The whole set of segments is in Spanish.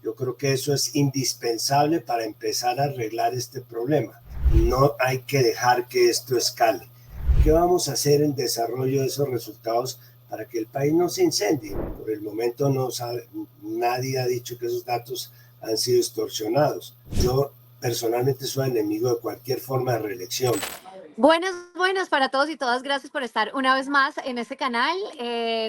Yo creo que eso es indispensable para empezar a arreglar este problema. No hay que dejar que esto escale. ¿Qué vamos a hacer en desarrollo de esos resultados para que el país no se incendie? Por el momento no sabe, nadie ha dicho que esos datos han sido distorsionados. Yo personalmente soy enemigo de cualquier forma de reelección. Buenas para todos y todas. Gracias por estar una vez más en este canal.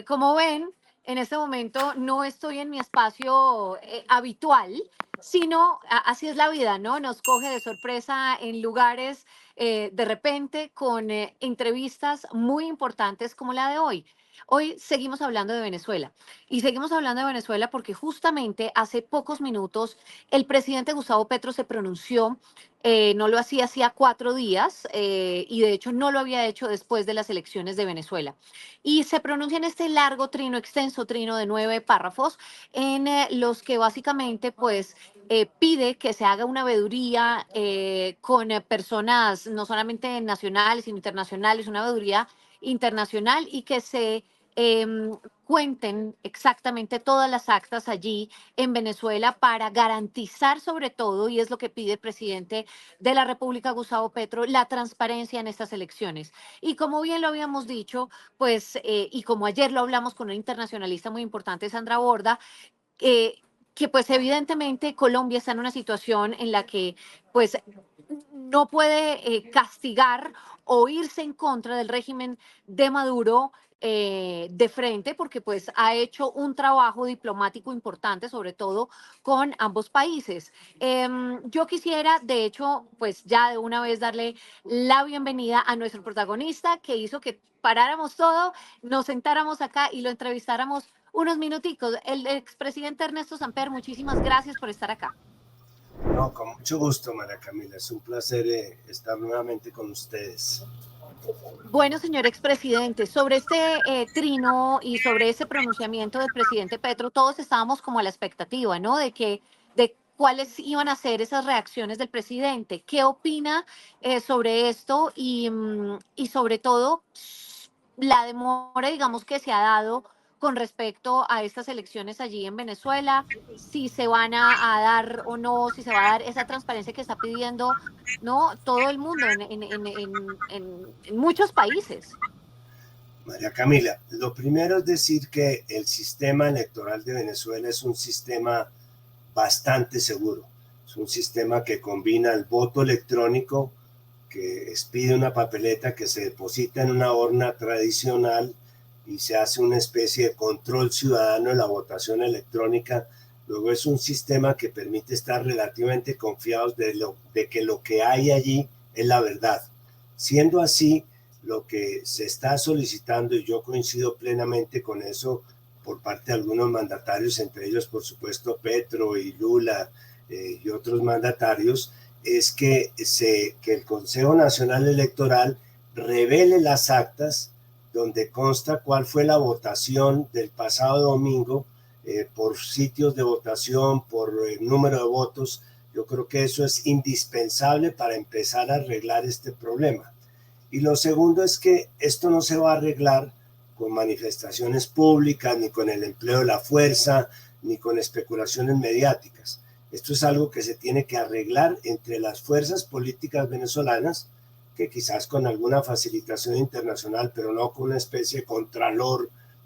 Como ven, en este momento no estoy en mi espacio habitual, sino así es la vida, ¿no? Nos coge de sorpresa en lugares de repente con entrevistas muy importantes como la de hoy. Hoy seguimos hablando de Venezuela y seguimos hablando de Venezuela porque justamente hace pocos minutos el presidente Gustavo Petro se pronunció. No lo hacía 4 días y de hecho no lo había hecho después de las elecciones de Venezuela. Y se pronuncia en este largo trino, extenso trino de 9 párrafos, en los que básicamente pues pide que se haga una veeduría con personas no solamente nacionales, sino internacionales, una veeduría internacional y que se cuenten exactamente todas las actas allí en Venezuela para garantizar sobre todo, y es lo que pide el presidente de la República, Gustavo Petro, la transparencia en estas elecciones. Y como bien lo habíamos dicho, pues, y como ayer lo hablamos con una internacionalista muy importante, Sandra Borda, que pues evidentemente Colombia está en una situación en la que pues no puede castigar o irse en contra del régimen de Maduro de frente, porque pues ha hecho un trabajo diplomático importante, sobre todo con ambos países. Yo quisiera, de hecho, pues ya de una vez darle la bienvenida a nuestro protagonista que hizo que paráramos todo, nos sentáramos acá y lo entrevistáramos unos minuticos. El expresidente Ernesto Samper, muchísimas gracias por estar acá. No, con mucho gusto, María Camila. Es un placer estar nuevamente con ustedes. Bueno, señor expresidente, sobre este trino y sobre ese pronunciamiento del presidente Petro, todos estábamos como a la expectativa, ¿no? De cuáles iban a ser esas reacciones del presidente. ¿Qué opina sobre esto y sobre todo la demora, digamos, que se ha dado con respecto a estas elecciones allí en Venezuela? Si se van a dar o no, si se va a dar esa transparencia que está pidiendo, ¿no? Todo el mundo en muchos países. María Camila, lo primero es decir que el sistema electoral de Venezuela es un sistema bastante seguro. Es un sistema que combina el voto electrónico, que expide una papeleta que se deposita en una urna tradicional y se hace una especie de control ciudadano de la votación electrónica. Luego es un sistema que permite estar relativamente confiados de que lo que hay allí es la verdad. Siendo así, lo que se está solicitando, y yo coincido plenamente con eso por parte de algunos mandatarios, entre ellos por supuesto Petro y Lula y otros mandatarios, es que el Consejo Nacional Electoral revele las actas donde consta cuál fue la votación del pasado domingo por sitios de votación, por número de votos. Yo creo que eso es indispensable para empezar a arreglar este problema. Y lo segundo es que esto no se va a arreglar con manifestaciones públicas, ni con el empleo de la fuerza, ni con especulaciones mediáticas. Esto es algo que se tiene que arreglar entre las fuerzas políticas venezolanas, que quizás con alguna facilitación internacional, pero no con una especie de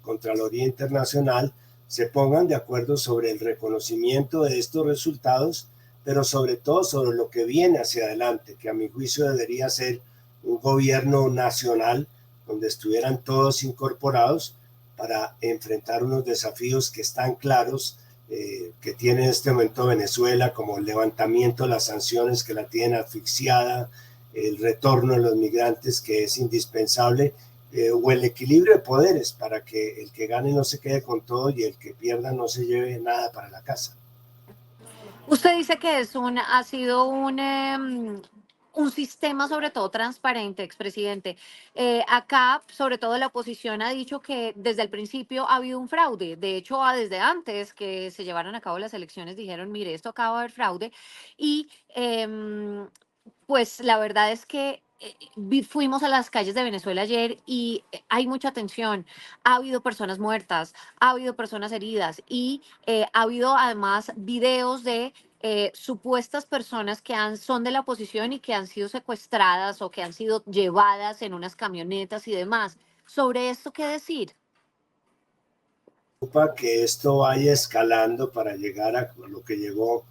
Contraloría Internacional, se pongan de acuerdo sobre el reconocimiento de estos resultados, pero sobre todo sobre lo que viene hacia adelante, que a mi juicio debería ser un gobierno nacional donde estuvieran todos incorporados para enfrentar unos desafíos que están claros, que tiene en este momento Venezuela, como el levantamiento de las sanciones que la tienen asfixiada, el retorno de los migrantes que es indispensable, o el equilibrio de poderes para que el que gane no se quede con todo y el que pierda no se lleve nada para la casa. Usted dice que ha sido un sistema sobre todo transparente, expresidente. Acá, sobre todo la oposición ha dicho que desde el principio ha habido un fraude. De hecho, desde antes que se llevaran a cabo las elecciones dijeron, mire, esto acaba de haber fraude. Y pues la verdad es que fuimos a las calles de Venezuela ayer y hay mucha tensión. Ha habido personas muertas, ha habido personas heridas y ha habido además videos de supuestas personas que son de la oposición y que han sido secuestradas o que han sido llevadas en unas camionetas y demás. Sobre esto, ¿qué decir? Que esto vaya escalando para llegar a lo que llegó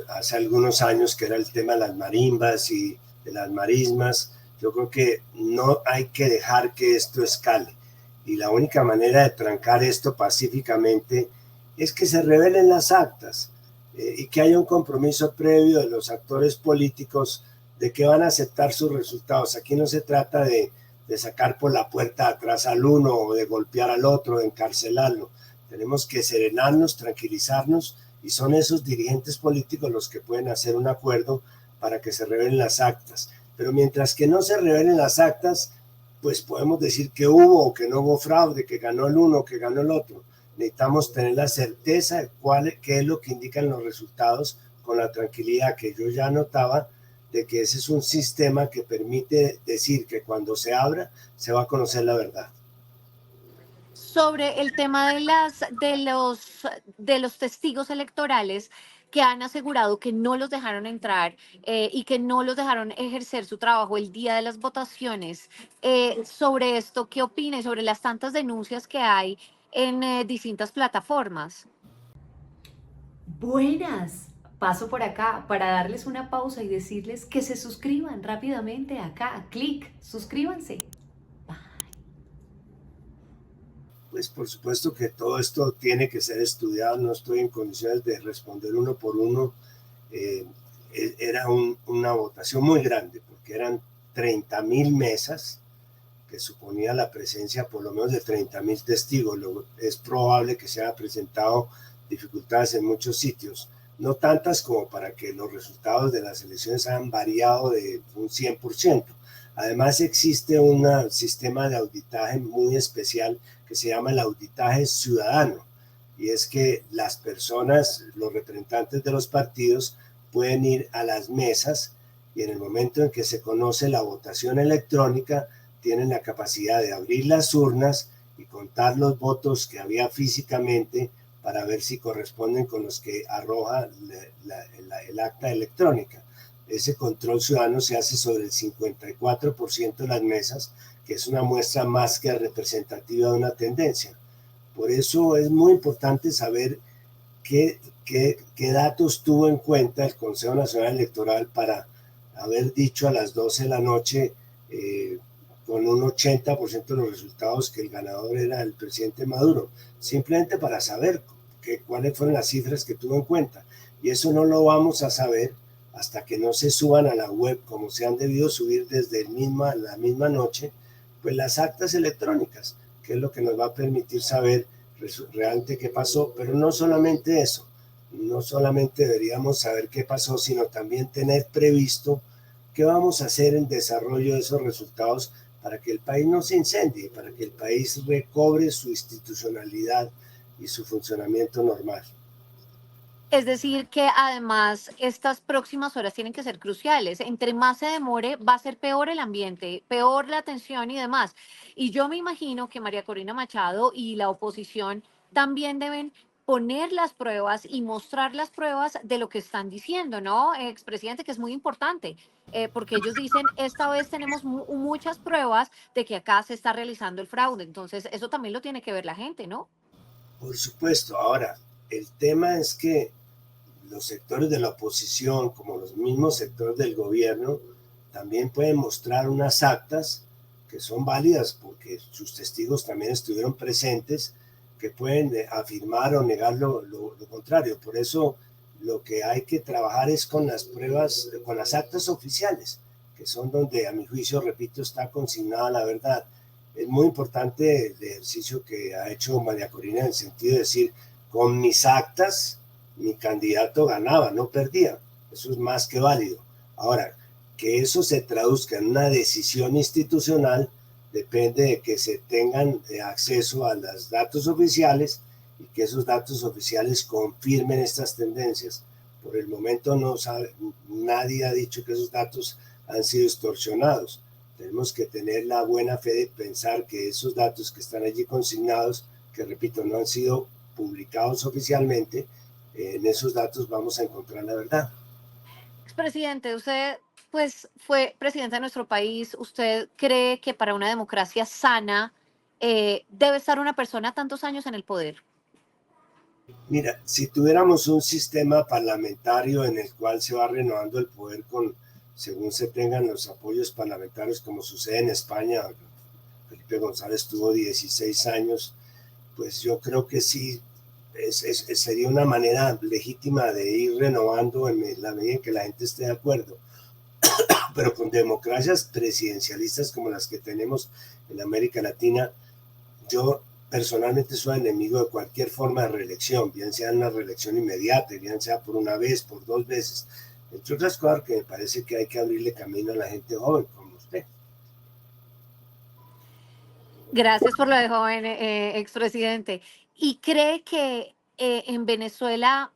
hace algunos años, que era el tema de las marimbas y de las marismas. Yo creo que no hay que dejar que esto escale. Y la única manera de trancar esto pacíficamente es que se revelen las actas y que haya un compromiso previo de los actores políticos de que van a aceptar sus resultados. Aquí no se trata de sacar por la puerta atrás al uno o de golpear al otro, de encarcelarlo. Tenemos que serenarnos, tranquilizarnos, y son esos dirigentes políticos los que pueden hacer un acuerdo para que se revelen las actas. Pero mientras que no se revelen las actas, pues podemos decir que hubo o que no hubo fraude, que ganó el uno o que ganó el otro. Necesitamos tener la certeza de qué es lo que indican los resultados, con la tranquilidad que yo ya notaba de que ese es un sistema que permite decir que cuando se abra se va a conocer la verdad. Sobre el tema de los testigos electorales que han asegurado que no los dejaron entrar y que no los dejaron ejercer su trabajo el día de las votaciones. Sobre esto, ¿qué opina? Y sobre las tantas denuncias que hay en distintas plataformas. Buenas. Paso por acá para darles una pausa y decirles que se suscriban rápidamente acá. Clic, suscríbanse. Pues por supuesto que todo esto tiene que ser estudiado, no estoy en condiciones de responder uno por uno. Era una votación muy grande porque eran 30.000 mesas, que suponía la presencia por lo menos de 30.000 testigos. Es probable que se haya presentado dificultades en muchos sitios, no tantas como para que los resultados de las elecciones hayan variado de un 100%. Además existe un sistema de auditaje muy especial que se llama el auditaje ciudadano, y es que las personas, los representantes de los partidos, pueden ir a las mesas y en el momento en que se conoce la votación electrónica, tienen la capacidad de abrir las urnas y contar los votos que había físicamente para ver si corresponden con los que arroja el acta electrónica. Ese control ciudadano se hace sobre el 54% de las mesas, que es una muestra más que representativa de una tendencia. Por eso es muy importante saber qué datos tuvo en cuenta el Consejo Nacional Electoral para haber dicho a las 12 de la noche con un 80% de los resultados que el ganador era el presidente Maduro, simplemente para saber cuáles fueron las cifras que tuvo en cuenta. Y eso no lo vamos a saber hasta que no se suban a la web, como se han debido subir desde la misma noche, pues las actas electrónicas, que es lo que nos va a permitir saber realmente qué pasó. Pero no solamente eso, no solamente deberíamos saber qué pasó, sino también tener previsto qué vamos a hacer en desarrollo de esos resultados para que el país no se incendie, para que el país recobre su institucionalidad y su funcionamiento normal. Es decir, que además estas próximas horas tienen que ser cruciales. Entre más se demore, va a ser peor el ambiente, peor la tensión y demás. Y yo me imagino que María Corina Machado y la oposición también deben poner las pruebas y mostrar las pruebas de lo que están diciendo, ¿no, expresidente? Que es muy importante, porque ellos dicen, esta vez tenemos muchas pruebas de que acá se está realizando el fraude. Entonces, eso también lo tiene que ver la gente, ¿no? Por supuesto. Ahora, el tema es que los sectores de la oposición, como los mismos sectores del gobierno, también pueden mostrar unas actas que son válidas porque sus testigos también estuvieron presentes, que pueden afirmar o negar lo contrario. Por eso lo que hay que trabajar es con las pruebas, con las actas oficiales, que son donde, a mi juicio, repito, está consignada la verdad. Es muy importante el ejercicio que ha hecho María Corina en el sentido de decir, con mis actas, mi candidato ganaba, no perdía. Eso es más que válido. Ahora, que eso se traduzca en una decisión institucional depende de que se tengan acceso a los datos oficiales y que esos datos oficiales confirmen estas tendencias. Por el momento no sabe, nadie ha dicho que esos datos han sido extorsionados. Tenemos que tener la buena fe de pensar que esos datos que están allí consignados, que repito, no han sido publicados oficialmente, en esos datos vamos a encontrar la verdad. Expresidente, usted pues fue presidente de nuestro país. ¿Usted cree que para una democracia sana debe estar una persona tantos años en el poder? Mira, si tuviéramos un sistema parlamentario en el cual se va renovando el poder según se tengan los apoyos parlamentarios, como sucede en España, Felipe González tuvo 16 años, pues yo creo que sí, sería una manera legítima de ir renovando en la medida en que la gente esté de acuerdo. Pero con democracias presidencialistas como las que tenemos en América Latina, yo personalmente soy enemigo de cualquier forma de reelección, bien sea una reelección inmediata, bien sea por una vez, por dos veces. Entre otras cosas, que me parece que hay que abrirle camino a la gente joven como usted. Gracias por lo de joven, expresidente. ¿Y cree que en Venezuela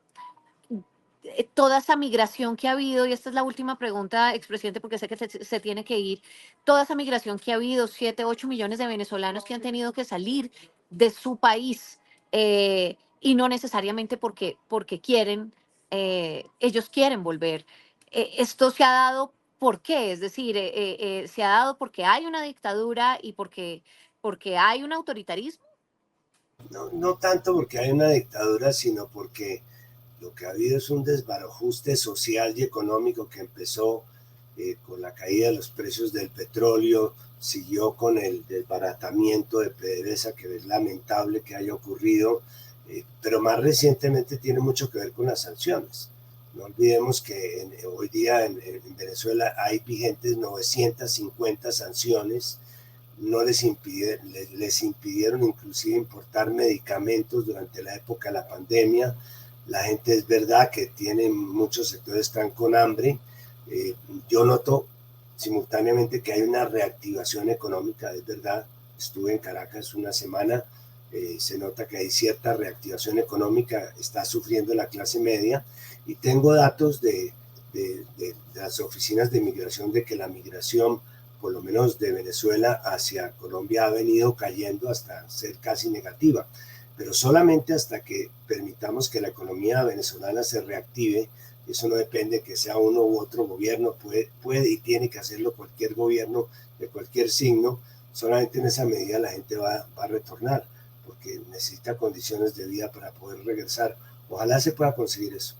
toda esa migración que ha habido, y esta es la última pregunta, expresidente, porque sé que se tiene que ir, toda esa migración que ha habido, 7, 8 millones de venezolanos que han tenido que salir de su país, y no necesariamente porque quieren, ellos quieren volver. Esto se ha dado, ¿por qué? Es decir, se ha dado porque hay una dictadura y porque hay un autoritarismo. No tanto porque hay una dictadura, sino porque lo que ha habido es un desbarajuste social y económico que empezó con la caída de los precios del petróleo, siguió con el desbaratamiento de PDVSA, que es lamentable que haya ocurrido, pero más recientemente tiene mucho que ver con las sanciones. No olvidemos que hoy día en Venezuela hay vigentes 950 sanciones. No les impidieron inclusive importar medicamentos durante la época de la pandemia. La gente, es verdad que tiene, muchos sectores están con hambre. Yo noto simultáneamente que hay una reactivación económica, es verdad. Estuve en Caracas una semana, se nota que hay cierta reactivación económica, está sufriendo la clase media, y tengo datos de las oficinas de migración de que la migración, por lo menos de Venezuela hacia Colombia, ha venido cayendo hasta ser casi negativa, pero solamente hasta que permitamos que la economía venezolana se reactive. Eso no depende que sea uno u otro gobierno, puede y tiene que hacerlo cualquier gobierno de cualquier signo. Solamente en esa medida la gente va a retornar, porque necesita condiciones de vida para poder regresar. Ojalá se pueda conseguir eso.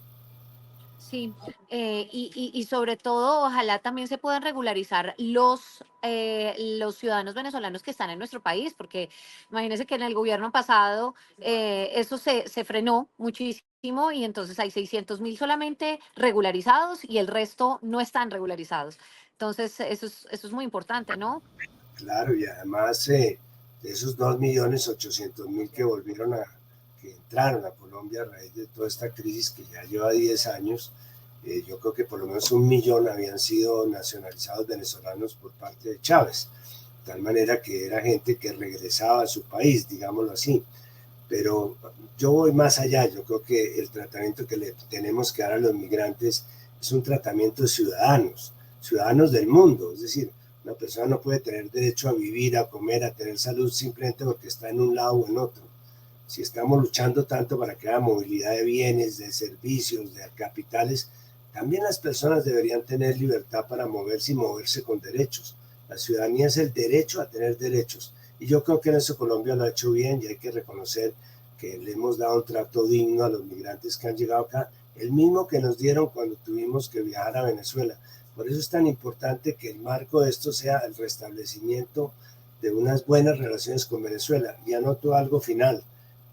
Sí, y sobre todo, ojalá también se puedan regularizar los ciudadanos venezolanos que están en nuestro país, porque imagínense que en el gobierno pasado eso se frenó muchísimo y entonces hay 600.000 solamente regularizados y el resto no están regularizados. Entonces, eso es muy importante, ¿no? Claro, y además de esos 2.800.000 que entraron a Colombia a raíz de toda esta crisis que ya lleva 10 años, yo creo que por lo menos 1.000.000 habían sido nacionalizados venezolanos por parte de Chávez, de tal manera que era gente que regresaba a su país, digámoslo así. Pero yo voy más allá. Yo creo que el tratamiento que le tenemos que dar a los migrantes es un tratamiento de ciudadanos del mundo. Es decir, una persona no puede tener derecho a vivir, a comer, a tener salud simplemente porque está en un lado o en otro. Si estamos luchando tanto para que haya movilidad de bienes, de servicios, de capitales, también las personas deberían tener libertad para moverse y moverse con derechos. La ciudadanía es el derecho a tener derechos. Y yo creo que en eso Colombia lo ha hecho bien, y hay que reconocer que le hemos dado un trato digno a los migrantes que han llegado acá, el mismo que nos dieron cuando tuvimos que viajar a Venezuela. Por eso es tan importante que el marco de esto sea el restablecimiento de unas buenas relaciones con Venezuela. Y anoto algo final.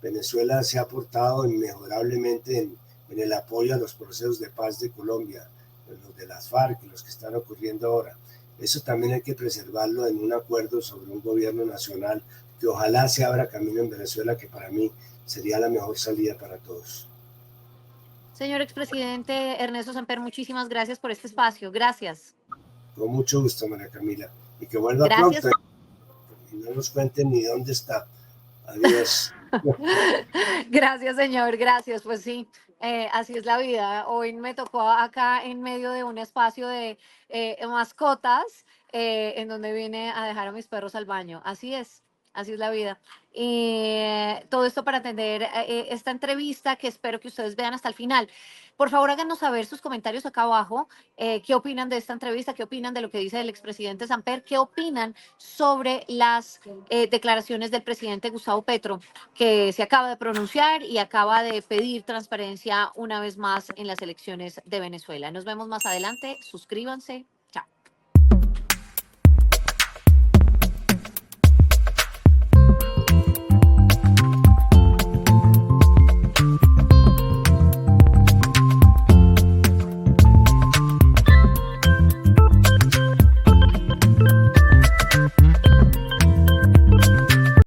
Venezuela se ha portado inmejorablemente en el apoyo a los procesos de paz de Colombia, los de las FARC y los que están ocurriendo ahora. Eso también hay que preservarlo en un acuerdo sobre un gobierno nacional que ojalá se abra camino en Venezuela, que para mí sería la mejor salida para todos. Señor expresidente Ernesto Samper, muchísimas gracias por este espacio. Gracias. Con mucho gusto, María Camila. Y que vuelva Gracias. pronto. Y no nos cuenten ni dónde está. Adiós. Gracias, señor, gracias. Pues sí, así es la vida. Hoy me tocó acá en medio de un espacio de mascotas, en donde vine a dejar a mis perros al baño. Así es la vida. Y todo esto para atender esta entrevista que espero que ustedes vean hasta el final. Por favor, háganos saber sus comentarios acá abajo. ¿Qué opinan de esta entrevista? ¿Qué opinan de lo que dice el expresidente Samper? ¿Qué opinan sobre las declaraciones del presidente Gustavo Petro, que se acaba de pronunciar y acaba de pedir transparencia una vez más en las elecciones de Venezuela? Nos vemos más adelante. Suscríbanse.